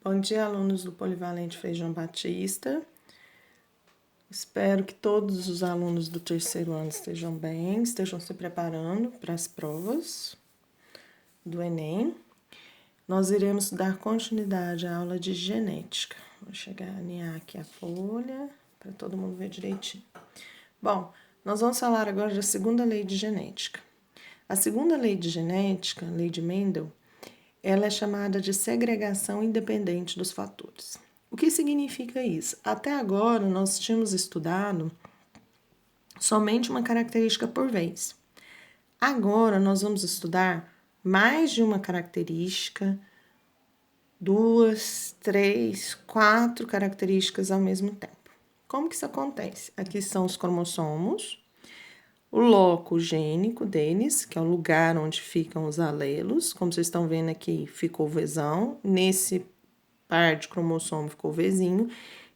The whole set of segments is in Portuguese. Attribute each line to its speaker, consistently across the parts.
Speaker 1: Bom dia, alunos do Polivalente Feijão Batista. Espero que todos os alunos do terceiro ano estejam bem, estejam se preparando para as provas do Enem. Nós iremos dar continuidade à aula de genética. Vou chegar a alinhar aqui a folha para todo mundo ver direitinho. Bom, nós vamos falar agora da segunda lei de genética. A segunda lei de genética, lei de Mendel, ela é chamada de segregação independente dos fatores. O que significa isso? Até agora, nós tínhamos estudado somente uma característica por vez. Agora, nós vamos estudar mais de uma característica, 2, 3, 4 características ao mesmo tempo. Como que isso acontece? Aqui são os cromossomos, o loco gênico deles, que é o lugar onde ficam os alelos. Como vocês estão vendo aqui, ficou o Vzão. Nesse par de cromossomo ficou o Vzinho.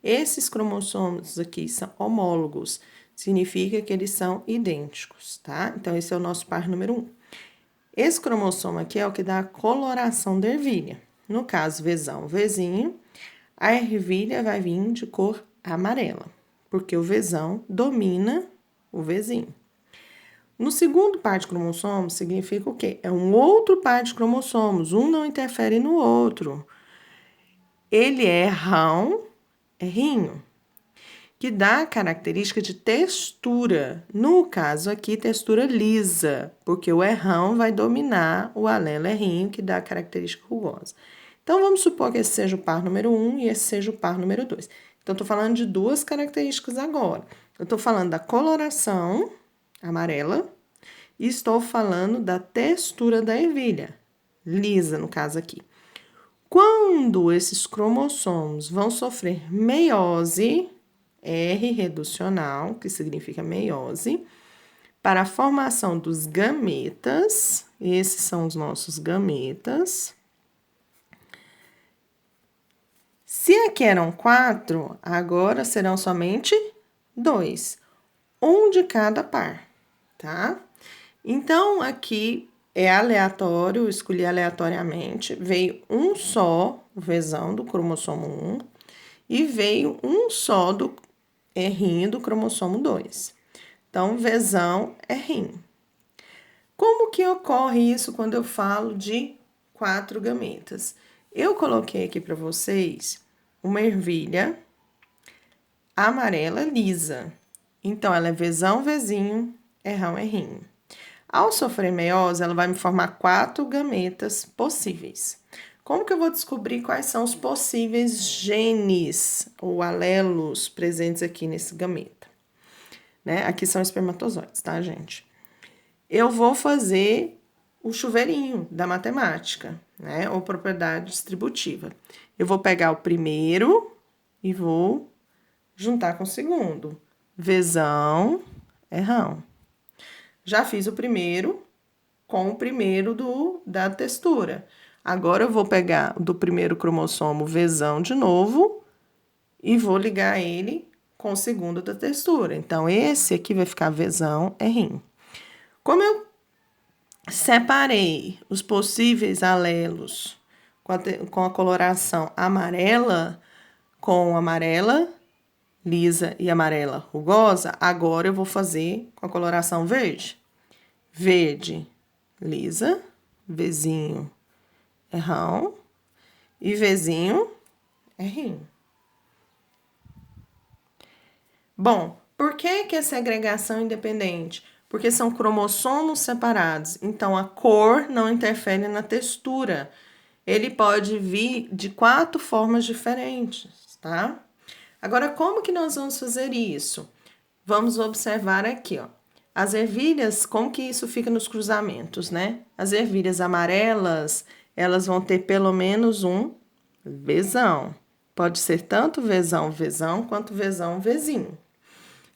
Speaker 1: Esses cromossomos aqui são homólogos. Significa que eles são idênticos, tá? Então, esse é o nosso par número 1. Esse cromossomo aqui é o que dá a coloração da ervilha. No caso, Vzão, Vzinho, a ervilha vai vir de cor amarela, porque o Vzão domina o Vzinho. No segundo par de cromossomos, significa o quê? É um outro par de cromossomos, um não interfere no outro. Ele é rão, é rinho, que dá a característica de textura. No caso aqui, textura lisa, porque o errão vai dominar o alelo errinho, que dá a característica rugosa. Então, vamos supor que esse seja o par número 1 e esse seja o par número 2. Então, estou falando de duas características agora. Eu estou falando da coloração amarela e estou falando da textura da ervilha, lisa no caso aqui. Quando esses cromossomos vão sofrer meiose, R reducional, que significa meiose, para a formação dos gametas, esses são os nossos gametas. Se aqui eram 4, agora serão somente 2, um de cada par, tá? Então, aqui é aleatório, escolhi aleatoriamente, veio um só, o Vzão do cromossomo 1, e veio um só do errinho do cromossomo 2. Então, Vzão é rim. Como que ocorre isso quando eu falo de 4 gametas? Eu coloquei aqui para vocês uma ervilha amarela lisa. Então, ela é Vzão, Vzinho, errão, errinho. Ao sofrer meiose, ela vai me formar 4 gametas possíveis. Como que eu vou descobrir quais são os possíveis genes ou alelos presentes aqui nesse gameta? Né? Aqui são espermatozoides, tá, gente? Eu vou fazer o chuveirinho da matemática, né? Ou propriedade distributiva. Eu vou pegar o primeiro e vou juntar com o segundo. Vzão, errão. Já fiz o primeiro com o primeiro da textura. Agora, eu vou pegar do primeiro cromossomo Vzão de novo e vou ligar ele com o segundo da textura. Então, esse aqui vai ficar Vzão, é rim. Como eu separei os possíveis alelos com a coloração amarela, com amarela lisa e amarela rugosa, agora eu vou fazer com a coloração verde. Verde, lisa, Vzinho, errão, e Vzinho, é rim. Bom, por que é segregação independente? Porque são cromossomos separados, então a cor não interfere na textura. Ele pode vir de 4 formas diferentes, tá? Agora, como que nós vamos fazer isso? Vamos observar aqui, ó. As ervilhas, como que isso fica nos cruzamentos, né? As ervilhas amarelas, elas vão ter pelo menos um Vzão. Pode ser tanto Vzão, Vzão, quanto Vzão, Vzinho.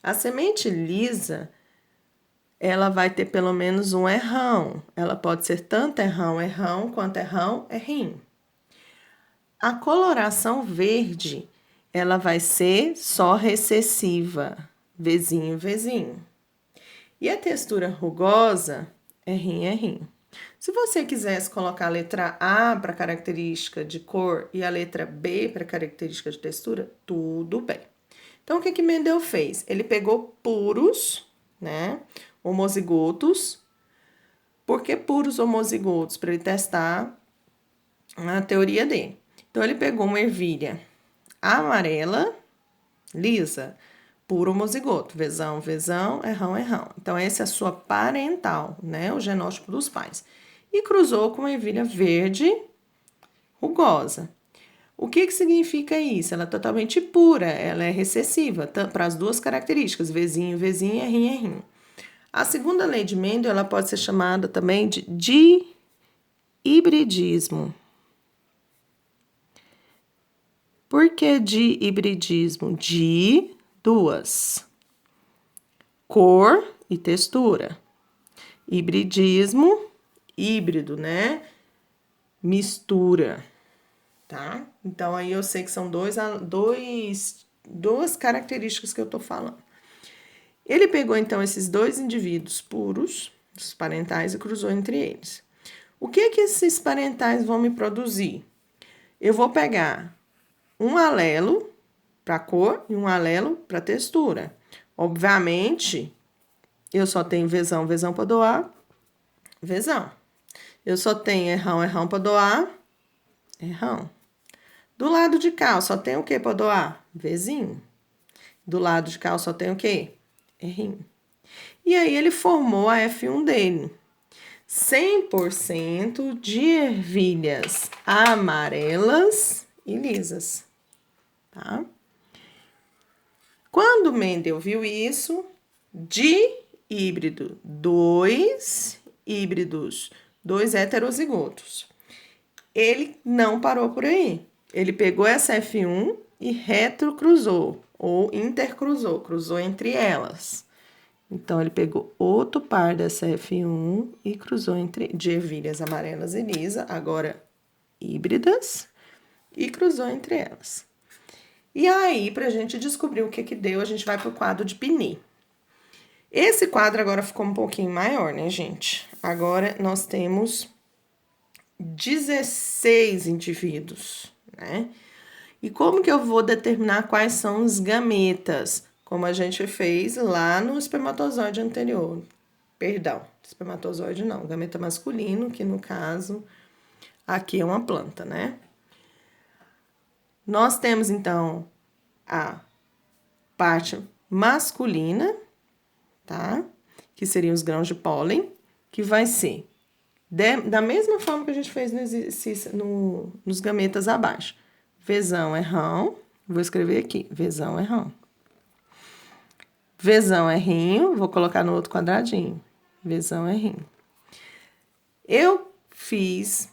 Speaker 1: A semente lisa, ela vai ter pelo menos um errão. Ela pode ser tanto errão, errão, quanto errão, errim. A coloração verde, ela vai ser só recessiva, Vzinho, Vzinho. E a textura rugosa é rim, é rim. Se você quisesse colocar a letra A para característica de cor e a letra B para característica de textura, tudo bem. Então, o que que Mendel fez? Ele pegou puros, né, homozigotos. Por que puros homozigotos? Para ele testar a teoria dele. Então, ele pegou uma ervilha amarela, lisa, puro homozigoto, vezão, vezão, errão, errão. Então, essa é a sua parental, né, o genótipo dos pais. E cruzou com uma ervilha verde rugosa. O que que significa isso? Ela é totalmente pura, ela é recessiva para as duas características, vezinho, vezinho, errinho, errinho. A segunda lei de Mendel, ela pode ser chamada também de hibridismo. Por que de hibridismo? De duas, cor e textura. Hibridismo, híbrido, né? Mistura, tá? Então, aí eu sei que são duas características que eu tô falando. Ele pegou, então, esses dois indivíduos puros, os parentais, e cruzou entre eles. O que que esses parentais vão me produzir? Eu vou pegar um alelo para cor e um alelo para textura. Obviamente, eu só tenho vezão, vezão para doar, vezão. Eu só tenho errão, errão para doar, errão. Do lado de cá, eu só tenho o que para doar? Vezinho. Do lado de cá, eu só tenho o quê? Errinho. E aí, ele formou a F1 dele. 100% de ervilhas amarelas e lisas, tá? Quando Mendel viu isso, de híbrido, dois híbridos, dois heterozigotos. Ele não parou por aí. Ele pegou essa F1 e retrocruzou, ou intercruzou, cruzou entre elas. Então, ele pegou outro par dessa F1 e cruzou de ervilhas amarelas e lisa, agora híbridas, e cruzou entre elas. E aí, para a gente descobrir o que que deu, a gente vai para o quadro de Piney. Esse quadro agora ficou um pouquinho maior, né, gente? Agora, nós temos 16 indivíduos, né? E como que eu vou determinar quais são os gametas? Como a gente fez lá no espermatozoide anterior. Perdão, espermatozoide não, gameta masculino, que no caso aqui é uma planta, né? Nós temos então a parte masculina, tá? Que seriam os grãos de pólen, que vai ser da mesma forma que a gente fez no exercício, nos gametas abaixo. Vezão é rão, vou escrever aqui, vezão é rão. Vezão é rinho, vou colocar no outro quadradinho. Vezão é rinho. Eu fiz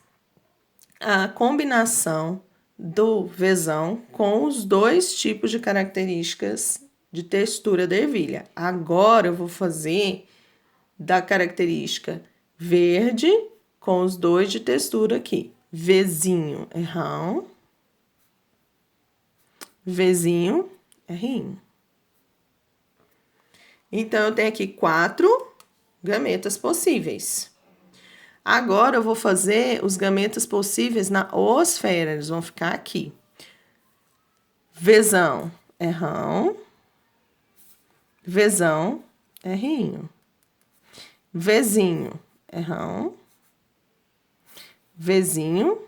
Speaker 1: a combinação do vezão com os dois tipos de características de textura da ervilha. Agora eu vou fazer da característica verde com os dois de textura aqui. Vezinho é rão, vezinho é rinho. Então, eu tenho aqui 4 gametas possíveis. Agora, eu vou fazer os gametas possíveis na oosfera, eles vão ficar aqui. Vezão é rão, vezão é rinho. Vezinho é rão, vezinho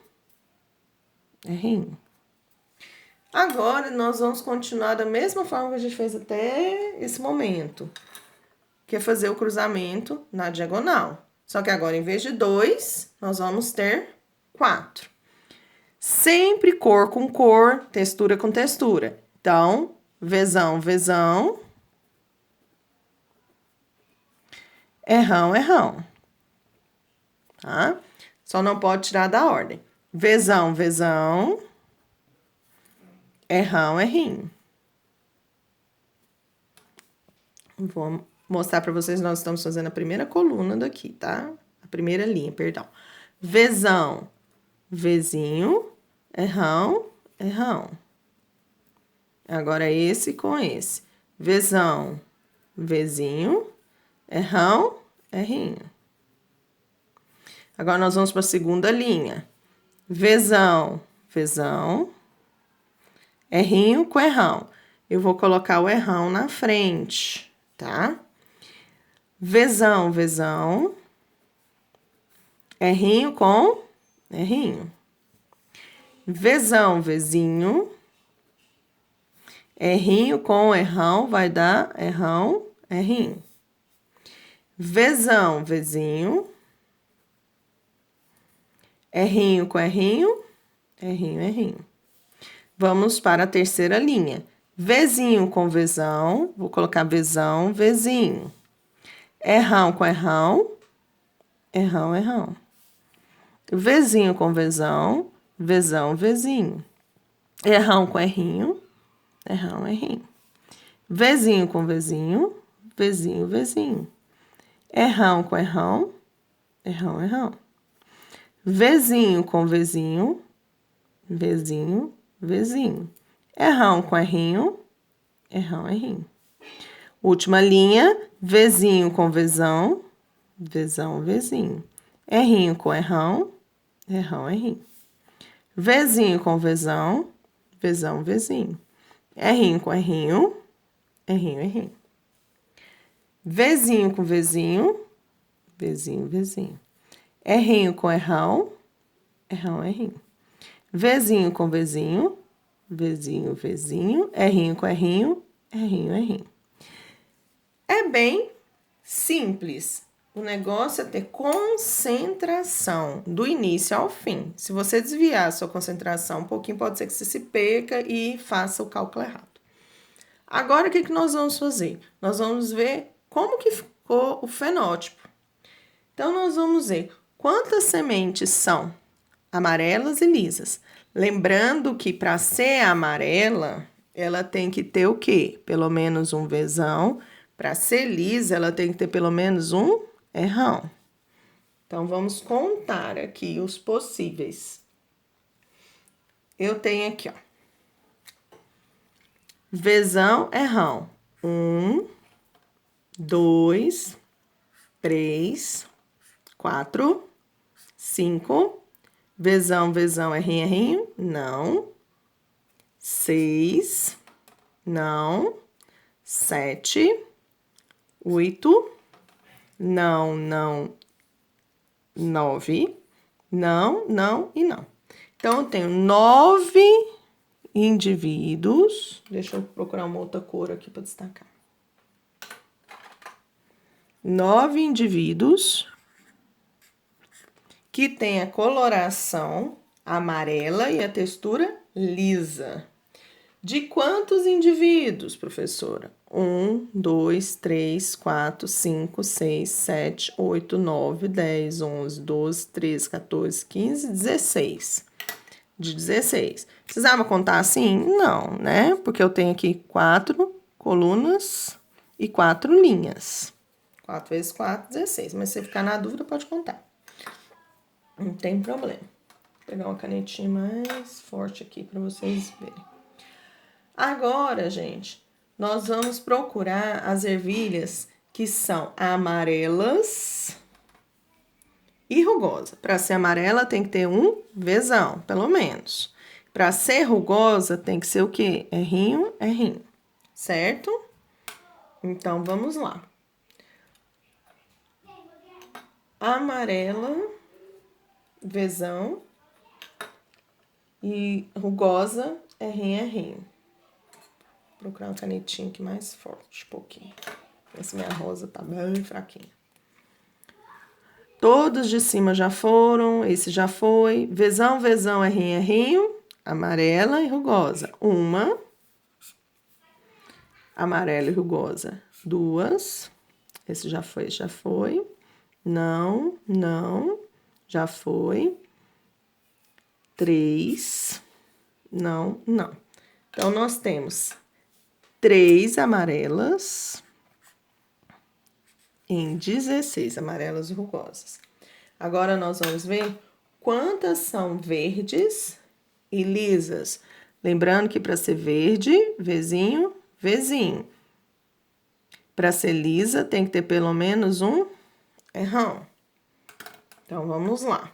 Speaker 1: é rinho. Agora, nós vamos continuar da mesma forma que a gente fez até esse momento, que é fazer o cruzamento na diagonal. Só que agora, em vez de 2, nós vamos ter 4. Sempre cor com cor, textura com textura. Então, vezão, vezão. Errão, errão. Tá? Só não pode tirar da ordem. Vezão, vezão. Errão, errinho. Vou mostrar para vocês, nós estamos fazendo a primeira coluna daqui, tá? A primeira linha, perdão. Vezão, vezinho, errão, errão. Agora, esse com esse. Vezão, vezinho, errão, errinho. Agora, nós vamos para a segunda linha. Vezão, vezão. Errinho com errão. Eu vou colocar o errão na frente, tá? Vezão, vezão. Errinho com errinho. Vezão, vezinho. Errinho com errão vai dar errão, errinho. Vezão, vezinho. Errinho com errinho, errinho, errinho. Vamos para a terceira linha. Vezinho com vezão, vou colocar vezão, vezinho. Errão com errão, errão, errão. Vezinho com vezão, vezão, vezinho. Errão com errinho, errão, errinho. Vezinho com vezinho, vezinho, vezinho. Errão com errão, errão, errão. Vezinho com vezinho, vezinho, vezinho. Errão com errinho, errão, errinho. Última linha, vezinho com vezão, vezão, vezinho. Errinho com errão, errão, errinho. Vezinho com vezão, vezão, vezinho. Errinho com errinho, errinho, errinho. Vezinho com vezinho, vezinho, vezinho. Errinho com errão, errão, errinho. Vezinho com vezinho, vezinho, vezinho. Errinho com errinho, errinho, errinho. É bem simples. O negócio é ter concentração do início ao fim. Se você desviar a sua concentração um pouquinho, pode ser que você se perca e faça o cálculo errado. Agora, o que nós vamos fazer? Nós vamos ver como que ficou o fenótipo. Então, nós vamos ver quantas sementes são amarelas e lisas. Lembrando que para ser amarela, ela tem que ter o quê? Pelo menos um vezão. Para ser lisa, ela tem que ter pelo menos um errão. Então, vamos contar aqui os possíveis. Eu tenho aqui, ó. Vezão, errão. 1, 2, 3, 4, 5. Vezão, vezão, errinho, errinho. Não. 6. Não. 7. 8. Não, não. 9. Não, não e não. Então, eu tenho 9 indivíduos. Deixa eu procurar uma outra cor aqui para destacar. 9 indivíduos que tem a coloração amarela e a textura lisa. De quantos indivíduos, professora? 1, 2, 3, 4, 5, 6, 7, 8, 9, 10, 11, 12, 13, 14, 15, 16. De 16. Precisava contar assim? Não, né? Porque eu tenho aqui 4 colunas e 4 linhas. 4 vezes 4, 16. Mas se você ficar na dúvida, pode contar. Não tem problema. Vou pegar uma canetinha mais forte aqui para vocês verem. Agora, gente, nós vamos procurar as ervilhas que são amarelas e rugosa. Para ser amarela, tem que ter um vezão, pelo menos. Para ser rugosa, tem que ser o quê? Errinho, errinho. Certo? Então, vamos lá. Amarela, vezão e rugosa, errinho, errinho. Vou procurar uma canetinha aqui mais forte, um pouquinho. Essa minha rosa tá bem fraquinha. Todos de cima já foram, esse já foi. Vezão, vezão, errinho, errinho. Amarela e rugosa. 1. Amarela e rugosa. 2. Esse já foi, já foi. Não, não. Já foi. 3. Não, não. Então, nós temos 3 amarelas em 16 amarelas e rugosas. Agora, nós vamos ver quantas são verdes e lisas. Lembrando que para ser verde, vezinho, vezinho. Para ser lisa, tem que ter pelo menos um errão. Então, vamos lá.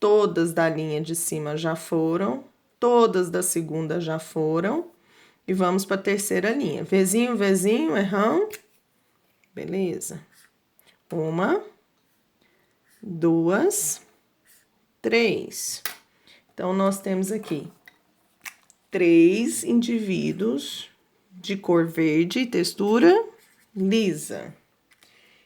Speaker 1: Todas da linha de cima já foram, todas da segunda já foram. E vamos para a terceira linha. Vzinho, Vzinho, errão. Beleza. 1, 2, 3. Então, nós temos aqui 3 indivíduos de cor verde e textura lisa.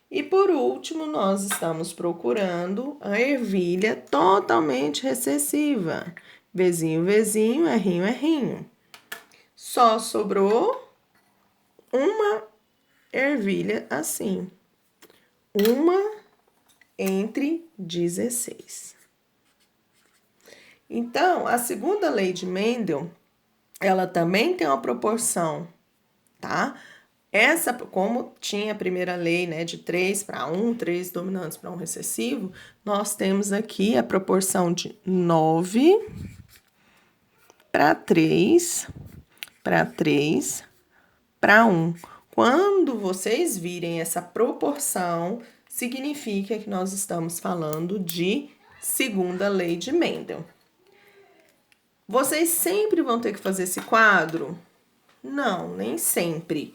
Speaker 1: E por último, nós estamos procurando a ervilha totalmente recessiva. Vzinho, Vzinho, errinho, errinho. Só sobrou uma ervilha assim. Uma entre 16. Então, a segunda lei de Mendel, ela também tem uma proporção, tá? Essa, como tinha a primeira lei, né, de 3 para 1, 3 dominantes para 1 recessivo, nós temos aqui a proporção de 9 para 3, para 3, para 1. Quando vocês virem essa proporção, significa que nós estamos falando de segunda lei de Mendel. Vocês sempre vão ter que fazer esse quadro? Não, nem sempre.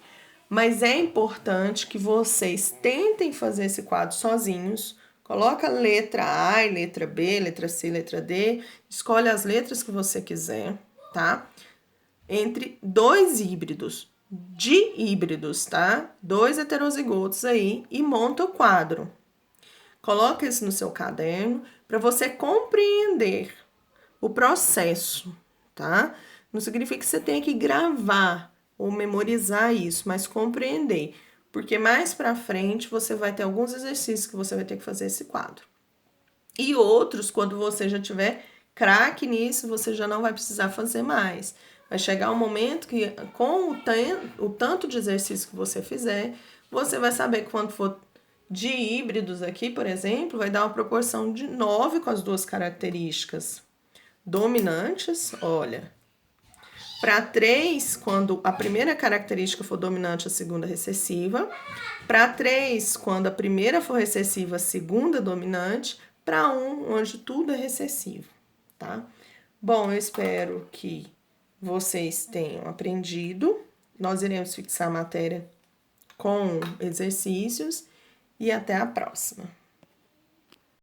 Speaker 1: Mas é importante que vocês tentem fazer esse quadro sozinhos. Coloca letra A, letra B, letra C, letra D. Escolhe as letras que você quiser, tá? Entre 2 híbridos, híbridos, tá? 2 heterozigotos aí e monta o quadro. Coloca isso no seu caderno para você compreender o processo, tá? Não significa que você tenha que gravar ou memorizar isso, mas compreender. Porque mais pra frente você vai ter alguns exercícios que você vai ter que fazer esse quadro. E outros, quando você já tiver craque nisso, você já não vai precisar fazer mais. Vai chegar um momento que, com o tanto de exercício que você fizer, você vai saber que quando for de híbridos aqui, por exemplo, vai dar uma proporção de 9 com as duas características dominantes, olha. Para 3, quando a primeira característica for dominante, a segunda recessiva. Para 3, quando a primeira for recessiva, a segunda dominante. Para 1, onde tudo é recessivo, tá? Bom, eu espero que vocês tenham aprendido. Nós iremos fixar a matéria com exercícios e até a próxima.